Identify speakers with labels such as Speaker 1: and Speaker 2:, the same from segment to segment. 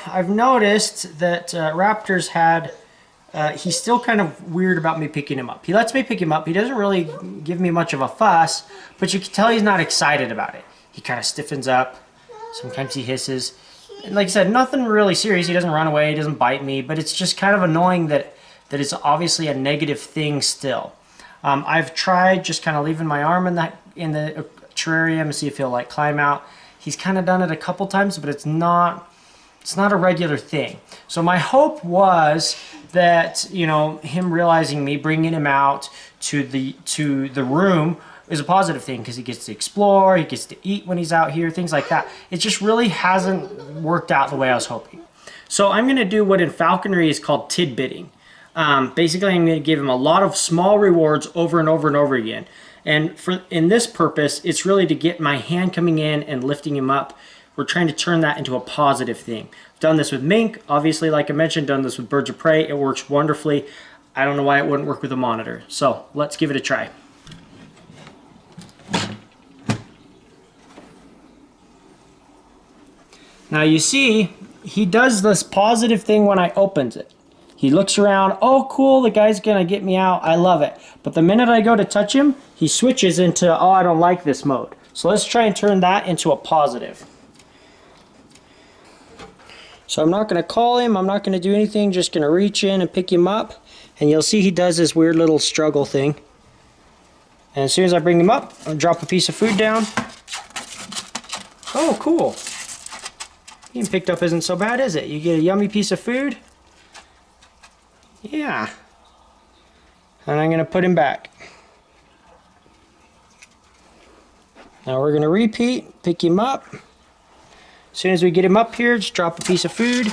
Speaker 1: I've noticed that Raptor's had, he's still kind of weird about me picking him up. He lets me pick him up. He doesn't really give me much of a fuss, but you can tell he's not excited about it. He kind of stiffens up. Sometimes he hisses. And like I said, nothing really serious. He doesn't run away. He doesn't bite me, but it's just kind of annoying that it's obviously a negative thing still. I've tried just kind of leaving my arm in the terrarium and see if he'll like climb out. He's kind of done it a couple times, but it's not a regular thing. So my hope was that, you know, him realizing me, bringing him out to the room is a positive thing because he gets to explore, he gets to eat when he's out here, things like that. It just really hasn't worked out the way I was hoping. So I'm going to do what in falconry is called tidbitting. Basically, I'm going to give him a lot of small rewards over and over and over again. And in this purpose, it's really to get my hand coming in and lifting him up. We're trying to turn that into a positive thing. I've done this with mink, obviously, like I mentioned, done this with birds of prey. It works wonderfully. I don't know why it wouldn't work with a monitor. So let's give it a try. Now you see, he does this positive thing when I opens it. He looks around, oh cool, the guy's gonna get me out, I love it. But the minute I go to touch him, he switches into, oh, I don't like this mode. So let's try and turn that into a positive. So I'm not gonna call him, I'm not gonna do anything, just gonna reach in and pick him up. And you'll see he does this weird little struggle thing. And as soon as I bring him up, I'll drop a piece of food down. Oh, cool. Being picked up isn't so bad, is it? You get a yummy piece of food. Yeah. And I'm going to put him back. Now we're going to repeat, pick him up. As soon as we get him up here, just drop a piece of food.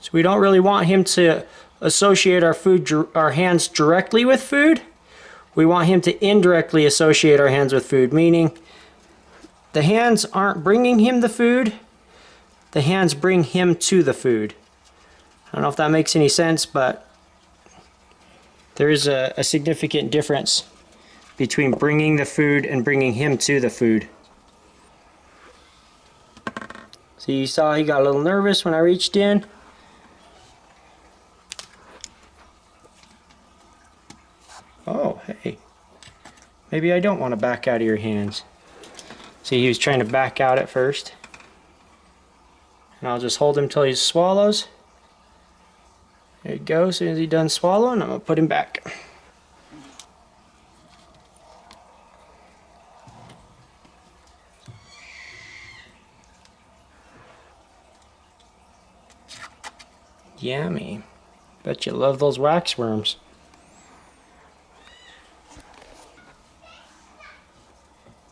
Speaker 1: So we don't really want him to associate our hands directly with food. We want him to indirectly associate our hands with food, meaning the hands aren't bringing him the food, the hands bring him to the food. I don't know if that makes any sense, but there is a significant difference between bringing the food and bringing him to the food. So you saw he got a little nervous when I reached in. Oh, hey. Maybe I don't want to back out of your hands. See, he was trying to back out at first. And I'll just hold him till he swallows. There you go. As soon as he's done swallowing, I'm going to put him back. Yummy. Bet you love those wax worms.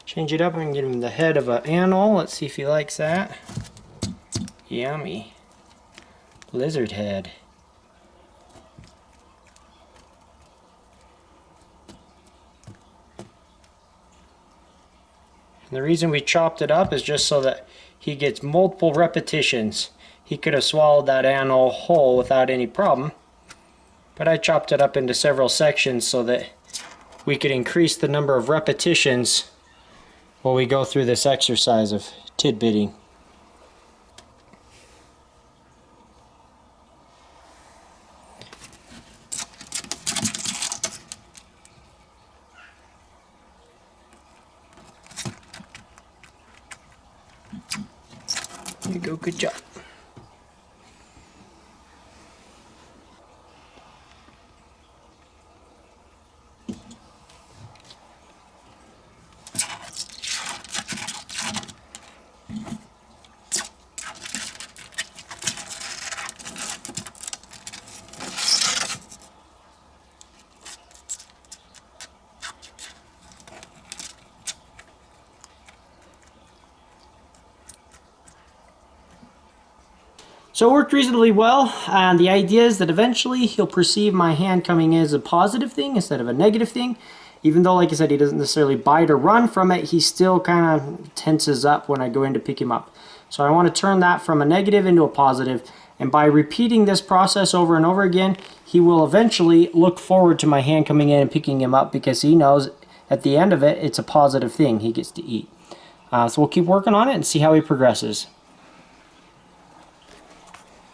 Speaker 1: Change it up and get him the head of an animal. Let's see if he likes that. Yummy. Lizard head. And the reason we chopped it up is just so that he gets multiple repetitions. He could have swallowed that animal whole without any problem. But I chopped it up into several sections so that we could increase the number of repetitions while we go through this exercise of tidbitting. There you go, good job. So it worked reasonably well, and the idea is that eventually he'll perceive my hand coming in as a positive thing instead of a negative thing. Even though, like I said, he doesn't necessarily bite or run from it, he still kind of tenses up when I go in to pick him up. So I want to turn that from a negative into a positive, and by repeating this process over and over again, he will eventually look forward to my hand coming in and picking him up because he knows at the end of it, it's a positive thing he gets to eat. So we'll keep working on it and see how he progresses.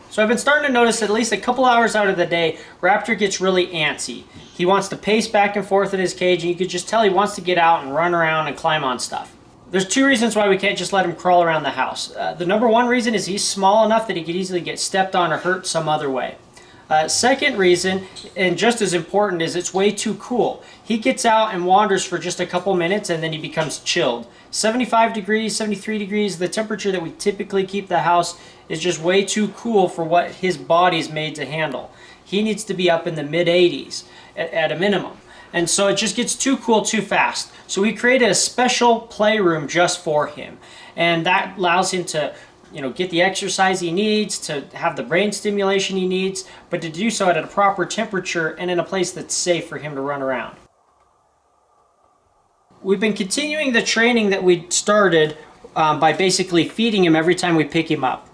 Speaker 1: So I've been starting to notice at least a couple hours out of the day, Raptor gets really antsy. He wants to pace back and forth in his cage, and you could just tell he wants to get out and run around and climb on stuff. There's two reasons why we can't just let him crawl around the house. The number one reason is he's small enough that he could easily get stepped on or hurt some other way. Second reason, and just as important, is it's way too cool. He gets out and wanders for just a couple minutes and then he becomes chilled. 75 degrees, 73 degrees, the temperature that we typically keep the house is just way too cool for what his body's made to handle. He needs to be up in the mid 80s at a minimum. And so it just gets too cool too fast. So we created a special playroom just for him. And that allows him to get the exercise he needs, to have the brain stimulation he needs, but to do so at a proper temperature and in a place that's safe for him to run around. We've been continuing the training that we started by basically feeding him every time we pick him up.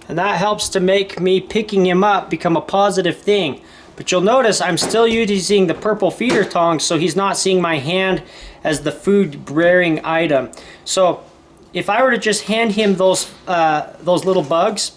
Speaker 1: And that helps to make me picking him up become a positive thing. But you'll notice I'm still using the purple feeder tongs, so he's not seeing my hand as the food-bearing item. So if I were to just hand him those little bugs,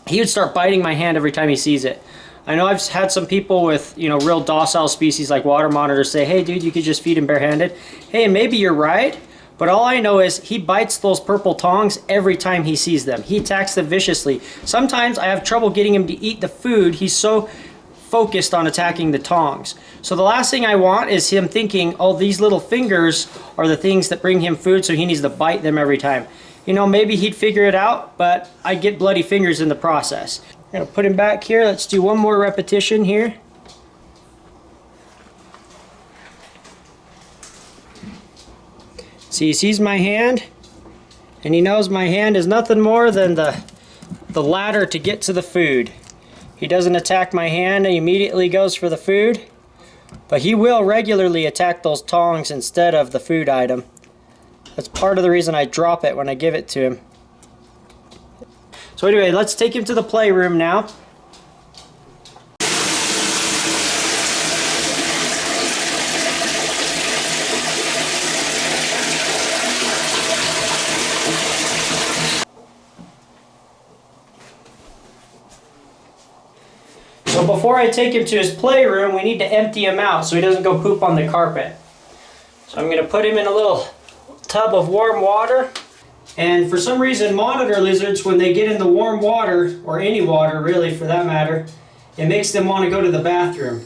Speaker 1: he would start biting my hand every time he sees it. I know I've had some people with real docile species like water monitors say, hey dude, you could just feed him barehanded. Hey, and maybe you're right. But all I know is he bites those purple tongs every time he sees them. He attacks them viciously. Sometimes I have trouble getting him to eat the food. He's so focused on attacking the tongs. So the last thing I want is him thinking, oh, these little fingers are the things that bring him food, so he needs to bite them every time. Maybe he'd figure it out, but I get bloody fingers in the process. I'm gonna put him back here. Let's do one more repetition here. See, he sees my hand, and he knows my hand is nothing more than the ladder to get to the food. He doesn't attack my hand and he immediately goes for the food, but he will regularly attack those tongs instead of the food item. That's part of the reason I drop it when I give it to him. So anyway, let's take him to the playroom now. So before I take him to his playroom, we need to empty him out so he doesn't go poop on the carpet. So I'm going to put him in a little tub of warm water. And for some reason, monitor lizards, when they get in the warm water, or any water really for that matter, it makes them want to go to the bathroom.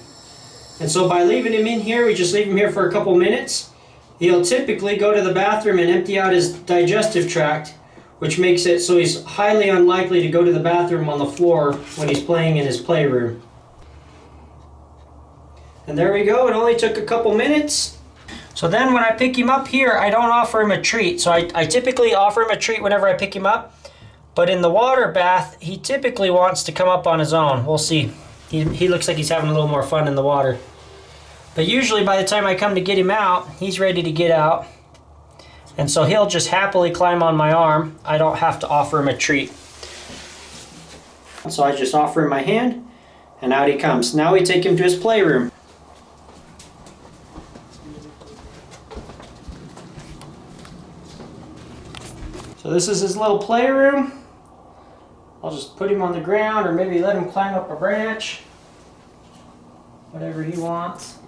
Speaker 1: And so by leaving him in here, we just leave him here for a couple minutes. He'll typically go to the bathroom and empty out his digestive tract, which makes it so he's highly unlikely to go to the bathroom on the floor when he's playing in his playroom. And there we go, it only took a couple minutes. So then when I pick him up here, I don't offer him a treat. So I typically offer him a treat whenever I pick him up. But in the water bath, he typically wants to come up on his own. We'll see. He looks like he's having a little more fun in the water. But usually by the time I come to get him out, he's ready to get out. And so he'll just happily climb on my arm. I don't have to offer him a treat. So I just offer him my hand, and out he comes. Now we take him to his playroom. So this is his little playroom. I'll just put him on the ground, or maybe let him climb up a branch. Whatever he wants.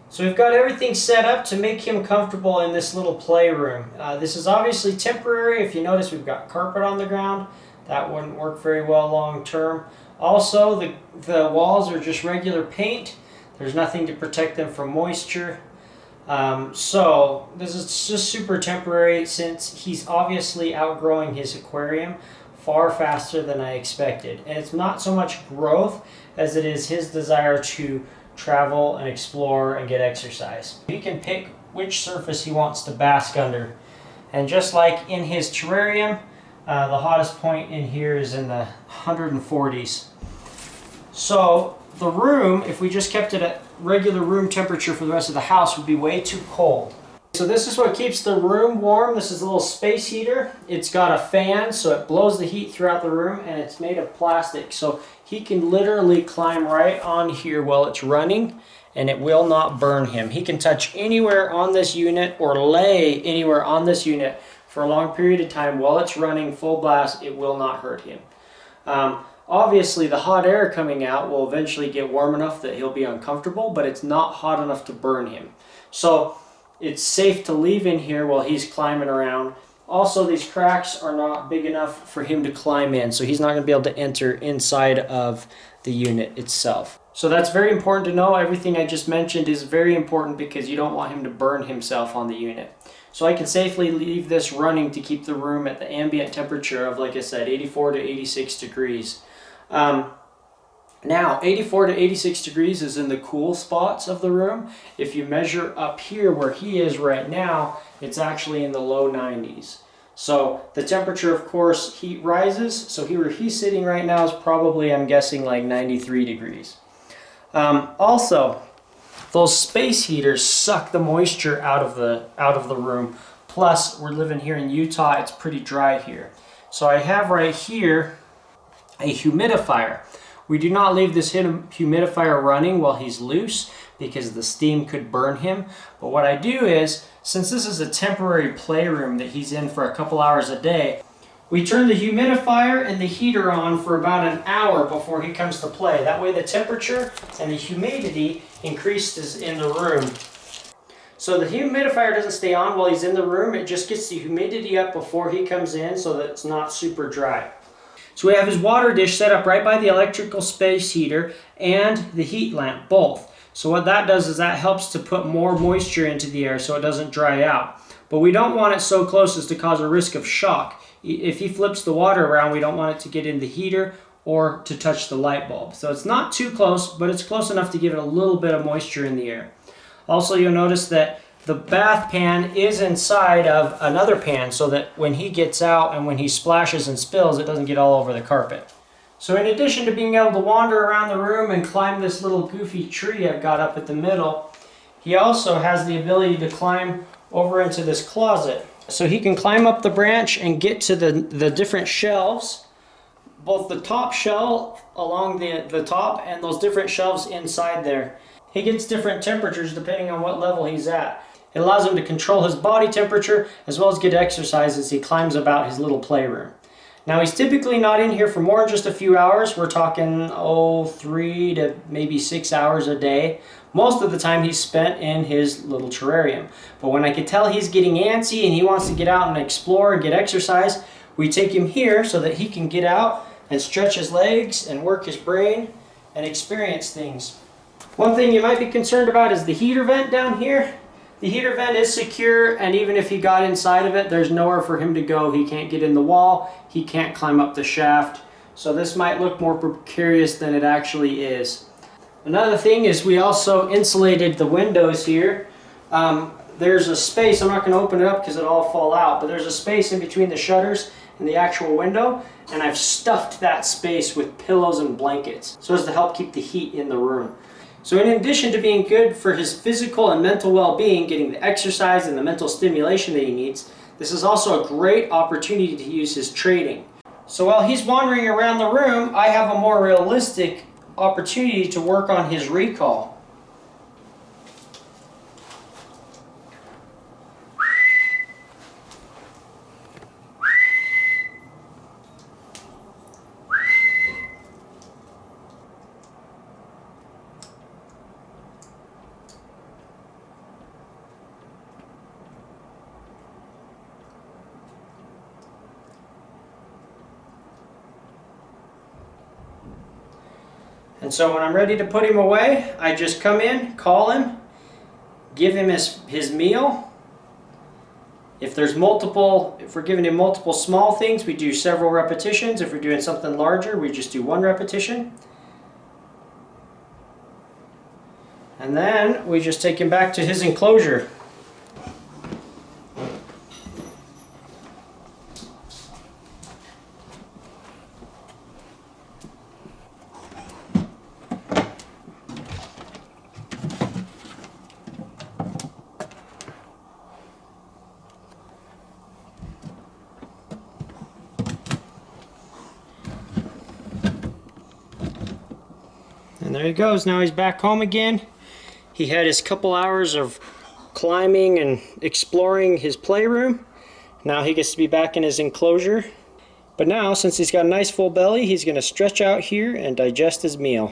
Speaker 1: So we've got everything set up to make him comfortable in this little playroom. This is obviously temporary. If you notice, we've got carpet on the ground. That wouldn't work very well long term. Also, the walls are just regular paint. There's nothing to protect them from moisture. So this is just super temporary, since he's obviously outgrowing his aquarium far faster than I expected. And it's not so much growth as it is his desire to travel and explore and get exercise. He can pick which surface he wants to bask under. And just like in his terrarium, the hottest point in here is in the 140s. So the room, if we just kept it at regular room temperature for the rest of the house would be way too cold. So this is what keeps the room warm. This is a little space heater. It's got a fan, so it blows the heat throughout the room, and it's made of plastic. So he can literally climb right on here while it's running, and it will not burn him. He can touch anywhere on this unit or lay anywhere on this unit for a long period of time while it's running full blast. It will not hurt him. Obviously, the hot air coming out will eventually get warm enough that he'll be uncomfortable, but it's not hot enough to burn him. So it's safe to leave in here while he's climbing around. Also, these cracks are not big enough for him to climb in, so he's not going to be able to enter inside of the unit itself. So that's very important to know. Everything I just mentioned is very important because you don't want him to burn himself on the unit. So I can safely leave this running to keep the room at the ambient temperature of, like I said, 84 to 86 degrees. Now, 84 to 86 degrees is in the cool spots of the room. If you measure up here where he is right now, it's actually in the low 90s. So the temperature, of course, heat rises. So here where he's sitting right now is probably, I'm guessing, like 93 degrees. Also, those space heaters suck the moisture out of the room. Plus, we're living here in Utah, it's pretty dry here. So I have right here a humidifier. We do not leave this humidifier running while he's loose because the steam could burn him. But what I do is, since this is a temporary playroom that he's in for a couple hours a day, we turn the humidifier and the heater on for about an hour before he comes to play. That way the temperature and the humidity increases in the room. So the humidifier doesn't stay on while he's in the room. It just gets the humidity up before he comes in so that it's not super dry. So we have his water dish set up right by the electrical space heater and the heat lamp, both. So what that does is that helps to put more moisture into the air so it doesn't dry out. But we don't want it so close as to cause a risk of shock. If he flips the water around, we don't want it to get in the heater or to touch the light bulb. So it's not too close, but it's close enough to give it a little bit of moisture in the air. Also, you'll notice that the bath pan is inside of another pan so that when he gets out and when he splashes and spills, it doesn't get all over the carpet. So in addition to being able to wander around the room and climb this little goofy tree I've got up at the middle, he also has the ability to climb over into this closet. So he can climb up the branch and get to the different shelves, both the top shelf along the top and those different shelves inside there. He gets different temperatures depending on what level he's at. It allows him to control his body temperature as well as get exercise as he climbs about his little playroom. Now he's typically not in here for more than just a few hours. We're talking 3 to maybe 6 hours a day. Most of the time he's spent in his little terrarium. But when I can tell he's getting antsy and he wants to get out and explore and get exercise, we take him here so that he can get out and stretch his legs and work his brain and experience things. One thing you might be concerned about is the heater vent down here. The heater vent is secure, and even if he got inside of it, there's nowhere for him to go. He can't get in the wall, he can't climb up the shaft. So this might look more precarious than it actually is. Another thing is we also insulated the windows here. There's a space, I'm not going to open it up because it'll all fall out, but there's a space in between the shutters and the actual window, and I've stuffed that space with pillows and blankets so as to help keep the heat in the room. So in addition to being good for his physical and mental well-being, getting the exercise and the mental stimulation that he needs, this is also a great opportunity to use his trading. So while he's wandering around the room, I have a more realistic opportunity to work on his recall. And so when I'm ready to put him away, I just come in, call him, give him his meal. If we're giving him multiple small things, we do several repetitions. If we're doing something larger, we just do one repetition. And then we just take him back to his enclosure. And there he goes. Now he's back home again. He had his couple hours of climbing and exploring his playroom. Now he gets to be back in his enclosure. But now, since he's got a nice full belly, he's going to stretch out here and digest his meal.